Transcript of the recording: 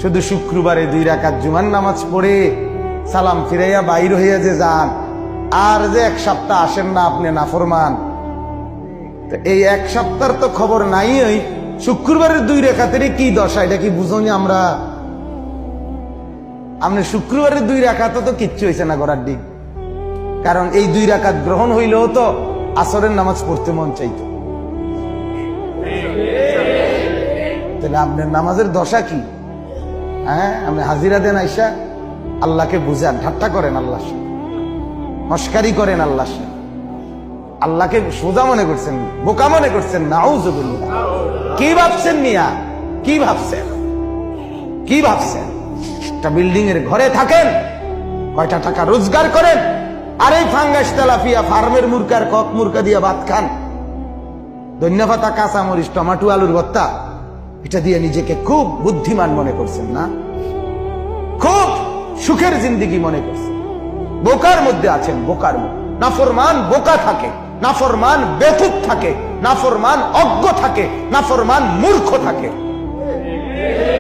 শুধু শুক্রবারে 2 রাকাত জুমার নামাজ পড়ে সালাম ফিরাইয়া বাইর হইয়া যে যান, আর যে 1 সপ্তাহ আসেন না আপনি নাফরমান। তো এই 1 সপ্তাহের তো খবর নাই। ওই শুক্রবারের 2 রাকাতেরই কি দশা, এটা কি বুঝনি আমরা? আপনি শুক্রবারের 2 রাকাত তো কিচ্ছু হয়েছে না করার দিক, কারণ এই 2 রাকাত গ্রহণ হইলেও তো আসরের নামাজ পড়তে মন চাইতো। তাহলে আপনার নামাজের দশা কি? হ্যাঁ, আপনি হাজিরা দেন আইসা আল্লাহকে বুঝান, ঠাট্টা করেন আল্লাহর সাথে, মস্কারি করেন আল্লাহর সাথে, আল্লাহকে সোজা মনে করছেন, বোকা মনে করছেন। নাউযুবিল্লাহ। কি ভাবছেন মিয়া? কি ভাবছেন? কি ভাবছেন? একটা বিল্ডিং এর ঘরে থাকেন, কয়টা টাকা রোজগার করেন, আর এই ফাঙ্গাস তেলাপিয়া ফার্মের মুরকার কক মুরকা দিয়া ভাত খান, ধন্যপাতা কাঁচা মরিচ টমাটো আলুর ভর্তা, এটা দিয়ে নিজেকে খুব বুদ্ধিমান মনে করছেন না? খুব সুখের জিন্দেগি মনে করছেন। বোকার মধ্যে আছেন, বোকার মধ্যে। নাফরমান বোকা থাকে, নাফরমান বেকুব থাকে, নাফরমান অজ্ঞ থাকে, নাফরমান মূর্খ থাকে।